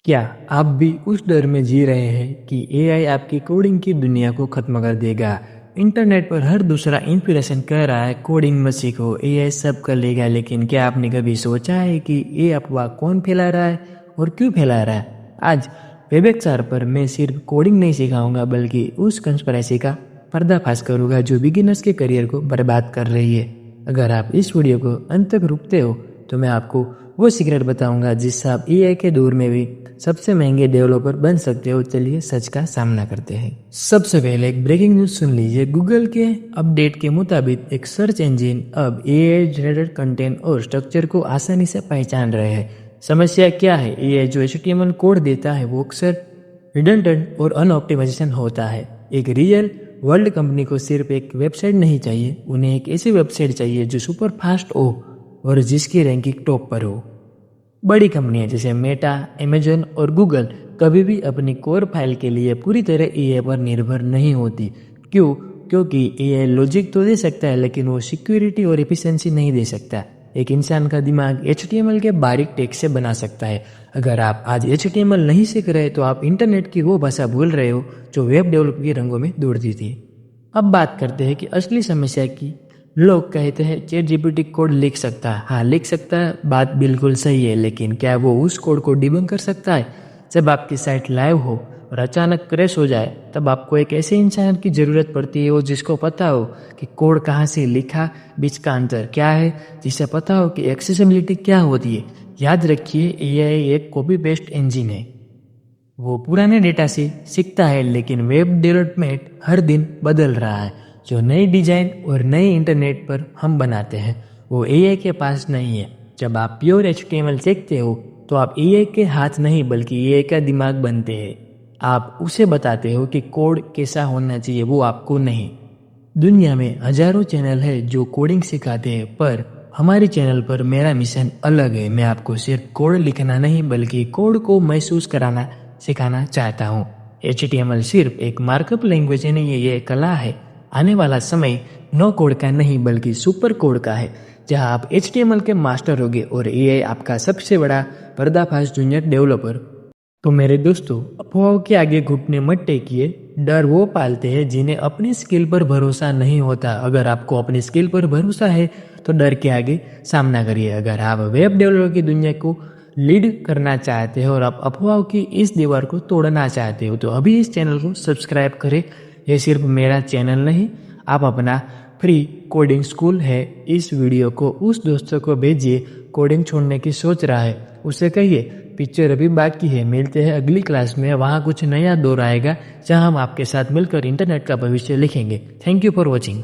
क्या आप भी उस डर में जी रहे हैं कि एआई आपकी कोडिंग की दुनिया को खत्म कर देगा? इंटरनेट पर हर दूसरा इंस्पिरेशन कह रहा है कोडिंग मत सीखो, एआई सब कर लेगा। लेकिन क्या आपने कभी सोचा है कि ये अफवाह कौन फैला रहा है और क्यों फैला रहा है? आज वेबएक्सआर पर मैं सिर्फ कोडिंग नहीं सिखाऊंगा बल्कि उस कंस्पिरेसी का पर्दाफाश करूंगा जो बिगिनर्स के करियर को बर्बाद कर रही है। अगर आप इस वीडियो को अंत तक रुकते हो तो मैं आपको वो सीक्रेट बताऊंगा जिससे आप एआई के दौर में भी सबसे महंगे डेवलपर बन सकते हो। चलिए सच का सामना करते हैं। सबसे पहले एक ब्रेकिंग न्यूज सुन लीजिए। गूगल के अपडेट के मुताबिक एक सर्च इंजन अब एआई जनरेटेड कंटेंट और स्ट्रक्चर को आसानी से पहचान रहे हैं। समस्या क्या है? एआई जो एचटीएमएल कोड देता है वो अक्सर रिडंडेंट और अनऑप्टिमाइजेशन होता है। एक रियल वर्ल्ड कंपनी को सिर्फ एक वेबसाइट नहीं चाहिए, उन्हें एक ऐसी वेबसाइट चाहिए जो सुपर फास्ट हो और जिसकी रैंकिंग टॉप पर हो। बड़ी कंपनियां जैसे मेटा, अमेजन और गूगल कभी भी अपनी कोर फाइल के लिए पूरी तरह एआई पर निर्भर नहीं होती। क्यों? क्योंकि एआई लॉजिक तो दे सकता है लेकिन वो सिक्योरिटी और एफिशिएंसी नहीं दे सकता। एक इंसान का दिमाग एचटीएमएल के बारीक टेक्स्ट से बना सकता है। अगर आप आज एचटीएमएल नहीं सीख रहे तो आप इंटरनेट की वो भाषा भूल रहे हो जो वेब डेवलप के रंगों में दौड़ती थी। अब बात करते हैं कि असली समस्या की। लोग कहते हैं चैट जीपीटी कोड लिख सकता है। हाँ, लिख सकता है, बात बिल्कुल सही है, लेकिन क्या वो उस कोड को डिबंक कर सकता है? जब आपकी साइट लाइव हो और अचानक क्रैश हो जाए तब आपको एक ऐसे इंसान की ज़रूरत पड़ती है वो जिसको पता हो कि कोड कहाँ से लिखा, बीच का अंतर क्या है, जिसे पता हो कि एक्सेसिबिलिटी क्या होती है। याद रखिए, एआई एक कॉपी पेस्ट इंजन है। वो पुराने डेटा से सीखता है, लेकिन वेब डेवलपमेंट हर दिन बदल रहा है। जो नई डिजाइन और नए इंटरनेट पर हम बनाते हैं वो एआई के पास नहीं है। जब आप प्योर एचटीएमएल सीखते हो तो आप एआई के हाथ नहीं बल्कि एआई का दिमाग बनते हैं। आप उसे बताते हो कि कोड कैसा होना चाहिए, वो आपको नहीं। दुनिया में हजारों चैनल है जो कोडिंग सिखाते हैं, पर हमारे चैनल पर मेरा मिशन अलग है। मैं आपको सिर्फ कोड लिखना नहीं बल्कि कोड को महसूस कराना सिखाना चाहता हूँ। एचटीएमएल सिर्फ एक मार्कअप लैंग्वेज नहीं है, ये कला है। आने वाला समय नो कोड का नहीं बल्कि सुपर कोड का है, जहां आप एचटीएमएल के मास्टर होगे और एआई आपका सबसे बड़ा पर्दाफाश जूनियर डेवलपर। तो मेरे दोस्तों, अफवाहों के आगे घुटने मत टेकिए। डर वो पालते हैं जिन्हें अपनी स्किल पर भरोसा नहीं होता। अगर आपको अपनी स्किल पर भरोसा है तो डर के आगे सामना करिए। अगर आप वेब डेवलपर की दुनिया को लीड करना चाहते हो और आप अफवाहों की इस दीवार को तोड़ना चाहते हो तो अभी इस चैनल को सब्सक्राइब करें। ये सिर्फ मेरा चैनल नहीं, आप अपना फ्री कोडिंग स्कूल है। इस वीडियो को उस दोस्तों को भेजिए कोडिंग छोड़ने की सोच रहा है, उसे कहिए पिक्चर अभी बाकी है। मिलते हैं अगली क्लास में, वहाँ कुछ नया दौर आएगा जहाँ हम आपके साथ मिलकर इंटरनेट का भविष्य लिखेंगे। Thank you for watching.